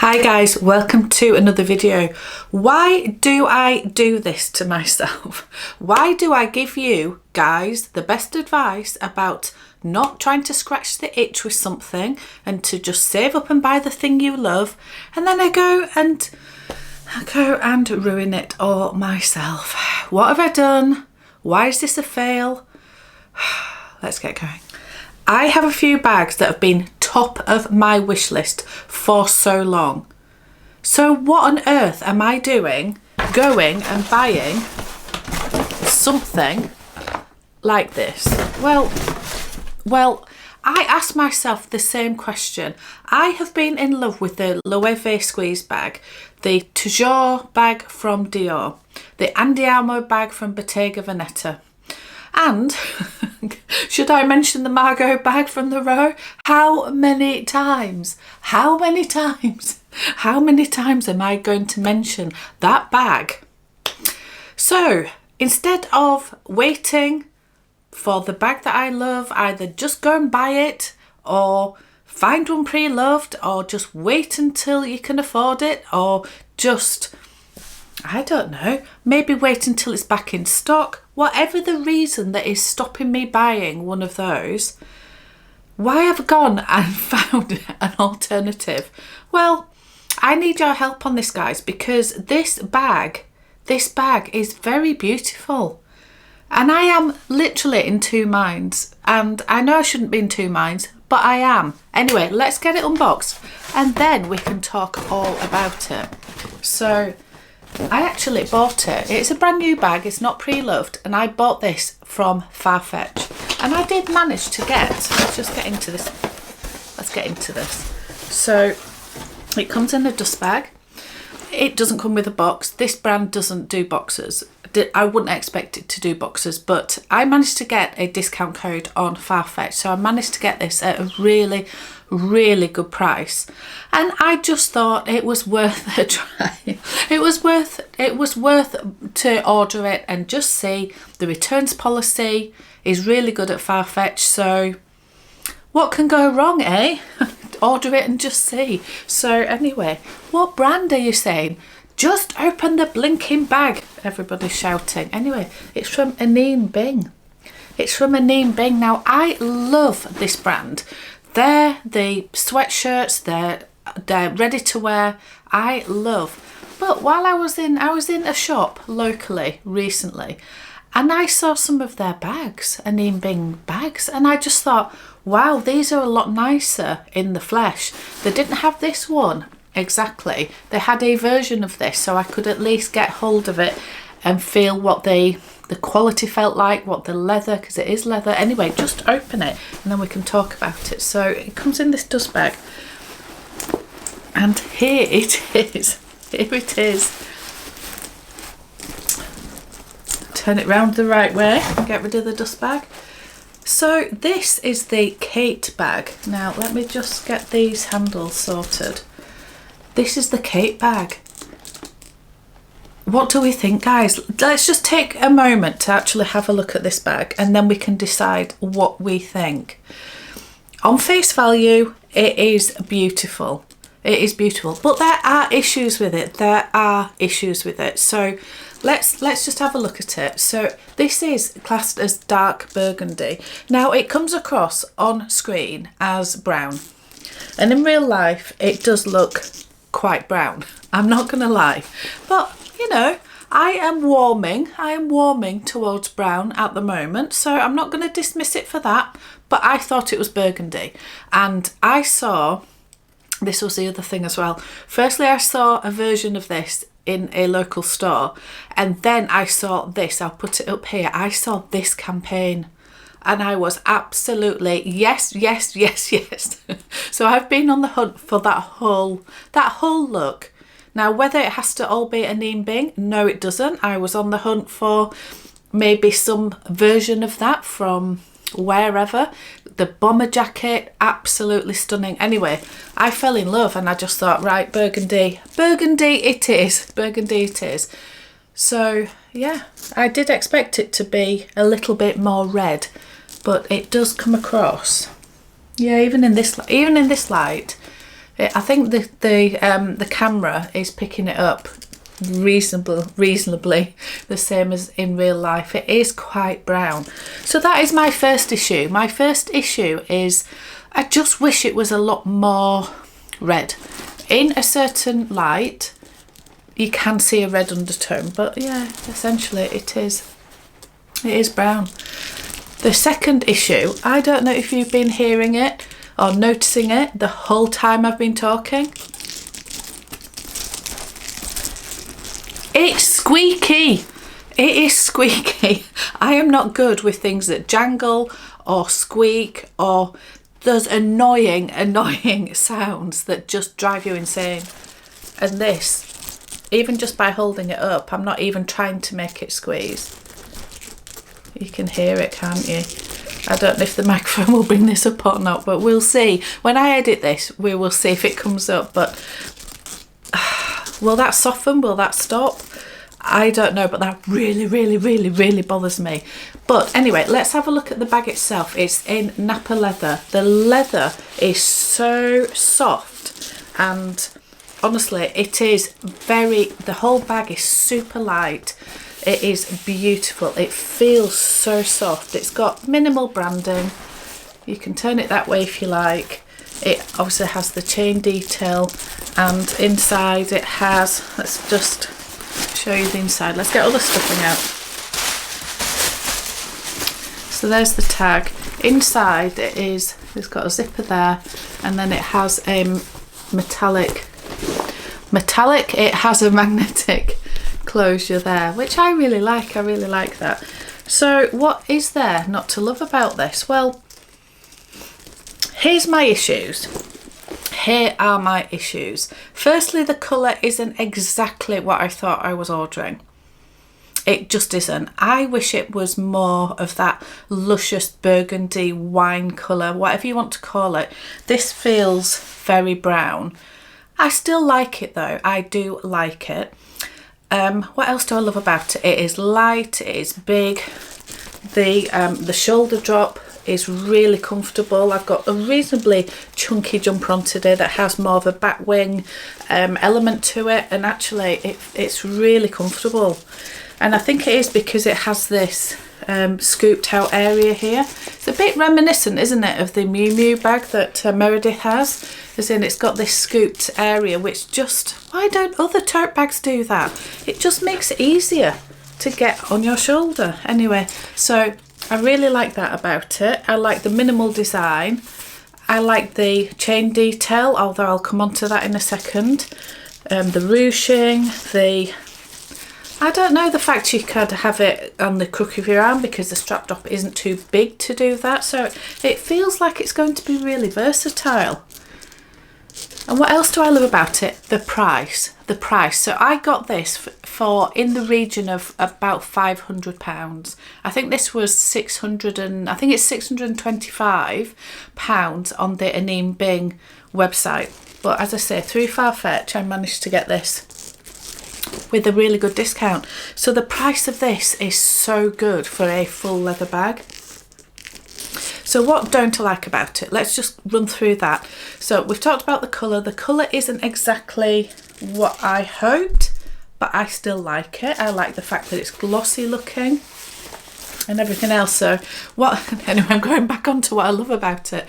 Hi guys, welcome to another video. Why do I do this to myself? Why do I give you guys the best advice about not trying to scratch the itch with something and to just save up and buy the thing you love, and then I go and ruin it all myself? What have I done? Why is this a fail? Let's get going. I have a few bags that have been top of my wish list for so long. So what on earth am I doing going and buying something like this? Well, I asked myself the same question. I have been in love with the Loewe squeeze bag, the Toujours bag from Dior, the Andiamo bag from Bottega Veneta. And should I mention the Margot bag from the Row? How many times? How many times? How many times am I going to mention that bag? So instead of waiting for the bag that I love, either just go and buy it or find one pre-loved, or just wait until you can afford it, or just, I don't know, maybe wait until it's back in stock. Whatever the reason that is stopping me buying one of those, why have I gone and found an alternative? Well, I need your help on this, guys, because this bag is very beautiful. And I am literally in two minds. And I know I shouldn't be in two minds, but I am. Anyway, let's get it unboxed and then we can talk all about it. So I actually bought it. It's a brand new bag, it's not pre-loved, and I bought this from Farfetch. And I did manage to get, let's get into this. So it comes in a dust bag. It doesn't come with a box. This brand doesn't do boxes. I wouldn't expect it to do boxes, but I managed to get a discount code on Farfetch. So I managed to get this at a really good price, and I just thought it was worth a try. It was worth to order it and just see. The returns policy is really good at Farfetch, so what can go wrong, eh? Order it and just see. So anyway, what brand are you saying? Just open the blinking bag, everybody's shouting. Anyway, it's from Anine Bing. Now, I love this brand. They're the sweatshirts, they're ready to wear. I love. But while I was in a shop locally recently, and I saw some of their bags, Anine Bing bags, and I just thought, wow, these are a lot nicer in the flesh. They didn't have this one exactly. They had a version of this, so I could at least get hold of it and feel what the quality felt like, what the leather, because it is leather. Anyway, just open it and then we can talk about it. So it comes in this dust bag, and here it is. Turn it round the right way and get rid of the dust bag. So this is the Kate bag. Now let me just get these handles sorted. This is the Kate bag. What do we think, guys? Let's just take a moment to actually have a look at this bag, and then we can decide what we think. On face value, it is beautiful. It is beautiful, but there are issues with it. So let's just have a look at it. So this is classed as dark burgundy. Now it comes across on screen as brown, and in real life it does look quite brown. I'm not gonna lie, but you know, I am warming towards brown at the moment, so I'm not going to dismiss it for that. But I thought it was burgundy, and I saw, this was the other thing as well. Firstly, I saw a version of this in a local store, and then I saw this. I'll put it up here. I saw this campaign, and I was absolutely yes. So I've been on the hunt for that whole look. Now, whether it has to all be Anine Bing, no it doesn't. I was on the hunt for maybe some version of that from wherever. The bomber jacket, absolutely stunning. Anyway, I fell in love and I just thought, right, burgundy it is. So yeah, I did expect it to be a little bit more red, but it does come across, yeah, even in this light, I think the camera is picking it up reasonably the same as in real life. It is quite brown. So that is my first issue. My first issue is I just wish it was a lot more red. In a certain light you can see a red undertone, but yeah, essentially it is brown. The second issue, I don't know if you've been hearing it or noticing it the whole time I've been talking. It's squeaky. It is squeaky. I am not good with things that jangle or squeak, or those annoying sounds that just drive you insane. And this, even just by holding it up, I'm not even trying to make it squeeze. You can hear it, can't you? I don't know if the microphone will bring this up or not, but we'll see. When I edit this, we will see if it comes up, but will that soften? Will that stop? I don't know, but that really bothers me. But anyway, let's have a look at the bag itself. It's in Napa leather. The leather is so soft, and honestly, it is the whole bag is super light. It is beautiful. It feels so soft. It's got minimal branding. You can turn it that way if you like. It obviously has the chain detail, and inside it has, let's just show you the inside. Let's get all the stuffing out. So there's the tag. Inside it's got a zipper there, and then it has a metallic, it has a magnetic closure there, which I really like. I really like that. So what is there not to love about this? Well, here's my issues. Here are my issues. Firstly, the colour isn't exactly what I thought I was ordering. It just isn't. I wish it was more of that luscious burgundy wine colour, whatever you want to call it. This feels very brown. I still like it though. I do like it. What else do I love about it? It is light, it is big. The shoulder drop is really comfortable. I've got a reasonably chunky jumper on today that has more of a back wing element to it, and actually it's really comfortable. And I think it is because it has this scooped out area here. It's a bit reminiscent, isn't it, of the Miu Miu bag that Meredith has, as in it's got this scooped area, which just, why don't other tote bags do that? It just makes it easier to get on your shoulder. Anyway, so I really like that about it. I like the minimal design. I like the chain detail, although I'll come on to that in a second. The ruching, I don't know, the fact you could have it on the crook of your arm because the strap drop isn't too big to do that. So it feels like it's going to be really versatile. And what else do I love about it? The price. So I got this for in the region of about £500. I think this was £625 on the Aneem Bing website. But as I say, through Farfetch, I managed to get this with a really good discount. So the price of this is so good for a full leather bag. So what don't I like about it? Let's just run through that. So we've talked about the colour. The colour isn't exactly what I hoped, but I still like it. I like the fact that it's glossy looking and everything else. So anyway, I'm going back onto what I love about it.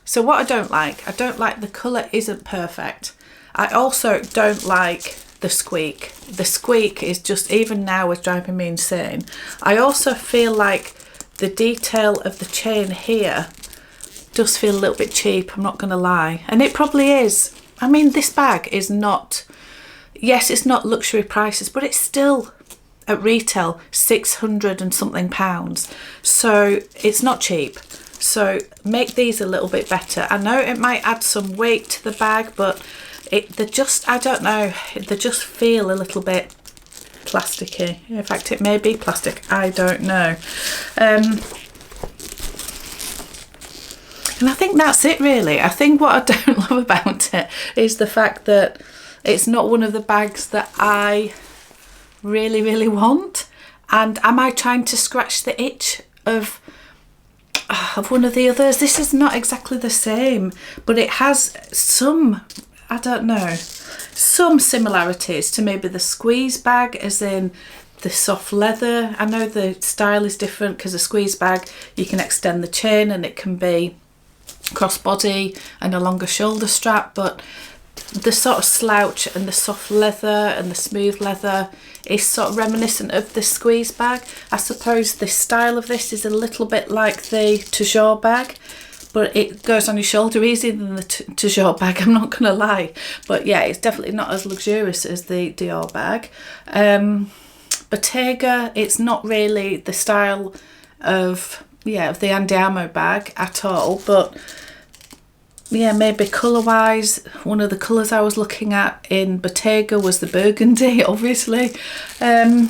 So what I don't like the colour isn't perfect. I also don't like the squeak. The squeak is just, even now, is driving me insane. I also feel like the detail of the chain here does feel a little bit cheap, I'm not going to lie. And it probably is. I mean, this bag is not, yes, it's not luxury prices, but it's still at retail 600 and something pounds. So it's not cheap. So make these a little bit better. I know it might add some weight to the bag, but they just, I don't know, they just feel a little bit plasticky. In fact, it may be plastic, I don't know. And I think that's it really. I think what I don't love about it is the fact that it's not one of the bags that I really want. And am I trying to scratch the itch of of one of the others. This is not exactly the same, but it has some, I don't know, some similarities to maybe the squeeze bag, as in the soft leather. I know the style is different because a squeeze bag, you can extend the chain and it can be crossbody and a longer shoulder strap, but the sort of slouch and the soft leather and the smooth leather is sort of reminiscent of the squeeze bag. I suppose the style of this is a little bit like the toujours bag, but it goes on your shoulder easier than the toujours bag, I'm not gonna lie. But yeah, it's definitely not as luxurious as the Dior bag. Bottega, it's not really the style of the Andiamo bag at all, but yeah, maybe colour wise, one of the colours I was looking at in Bottega was the burgundy, obviously. And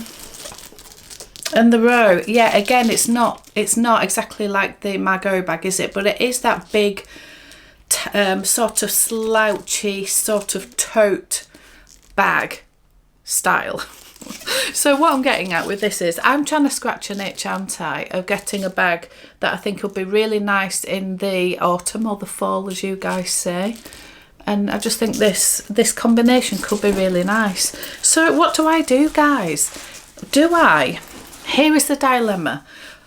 the row, yeah, again, it's not exactly like the Margot bag, is it? But it is that big sort of slouchy, sort of tote bag style. So what I'm getting at with this is I'm trying to scratch an itch, aren't I, of getting a bag that I think will be really nice in the autumn or the fall, as you guys say. And I just think this combination could be really nice. So what do I do, guys? Here is the dilemma.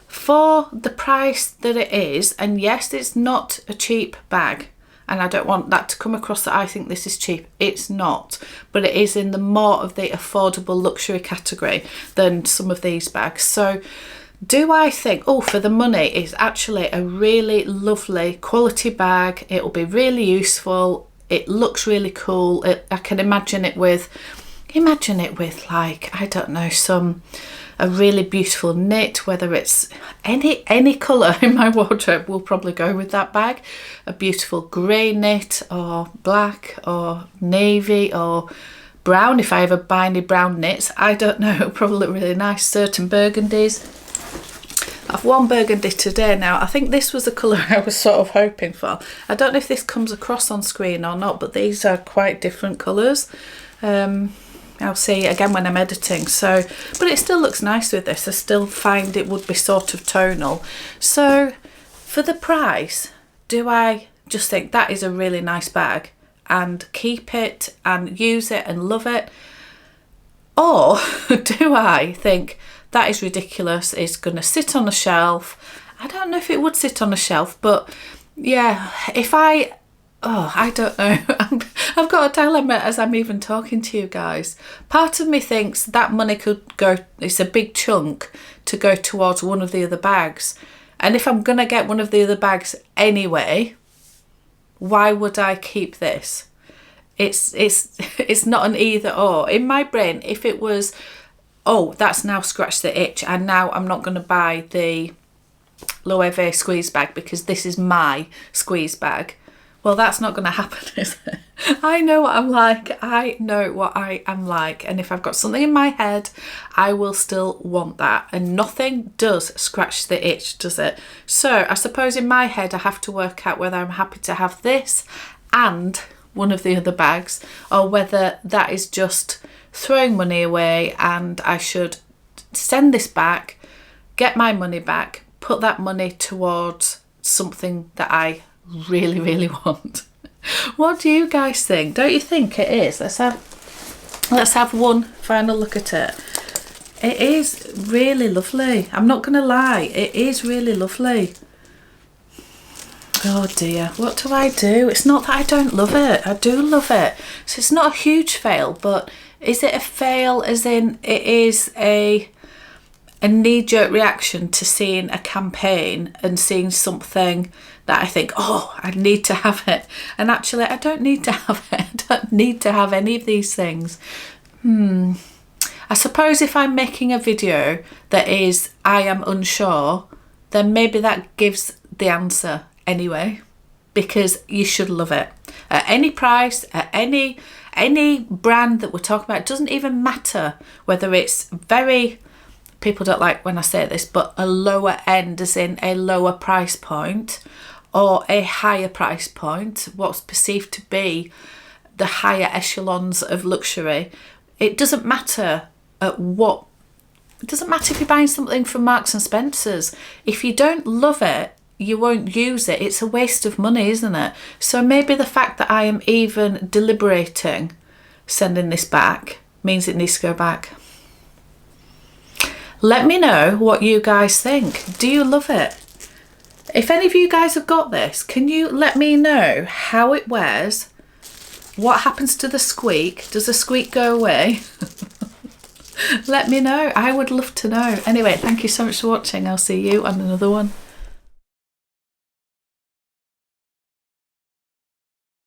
For the price that it is, and yes, it's not a cheap bag, and I don't want that to come across that I think this is cheap. It's not, but it is in the more of the affordable luxury category than some of these bags. So do I think, oh, for the money, it's actually a really lovely quality bag. It will be really useful. It looks really cool. I can imagine it with like, I don't know, a really beautiful knit, whether it's any colour in my wardrobe will probably go with that bag. A beautiful grey knit or black or navy or brown, if I ever buy any brown knits, I don't know, it'll probably look really nice. Certain burgundies. I've worn burgundy today now. I think this was the colour I was sort of hoping for. I don't know if this comes across on screen or not, but these are quite different colours. I'll see again when I'm editing. So, but it still looks nice with this. I still find it would be sort of tonal. So for the price, do I just think that is a really nice bag and keep it and use it and love it? Or do I think that is ridiculous, it's going to sit on a shelf? I don't know if it would sit on a shelf, but yeah, I don't know. I've got a dilemma as I'm even talking to you guys. Part of me thinks that money could go, it's a big chunk to go towards one of the other bags. And if I'm going to get one of the other bags anyway, why would I keep this? It's not an either or. In my brain, if it was, oh, that's now scratched the itch and now I'm not going to buy the Loewe squeeze bag because this is my squeeze bag. Well, that's not going to happen, is it? I know what I'm like. I know what I am like. And if I've got something in my head, I will still want that. And nothing does scratch the itch, does it? So I suppose in my head, I have to work out whether I'm happy to have this and one of the other bags, or whether that is just throwing money away and I should send this back, get my money back, put that money towards something that I really, really want. What do you guys think? Don't you think it is? Let's have one final look at it. It is really lovely. I'm not gonna lie, it is really lovely. Oh dear, what do I do? It's not that I don't love it. I do love it. So it's not a huge fail, but is it a fail as in it is a knee-jerk reaction to seeing a campaign and seeing something that I think, oh, I need to have it. And actually, I don't need to have it. I don't need to have any of these things. I suppose if I'm making a video that is, I am unsure, then maybe that gives the answer anyway, because you should love it. At any price, at any brand that we're talking about, it doesn't even matter whether it's very, people don't like when I say this, but a lower end as in a lower price point or a higher price point, what's perceived to be the higher echelons of luxury. It doesn't matter it doesn't matter if you're buying something from Marks and Spencer's. If you don't love it, you won't use it. It's a waste of money, isn't it? So maybe the fact that I am even deliberating sending this back means it needs to go back. Let me know what you guys think. Do you love it? If any of you guys have got this, can you let me know how it wears? What happens to the squeak? Does the squeak go away? Let me know. I would love to know. Anyway, thank you so much for watching. I'll see you on another one.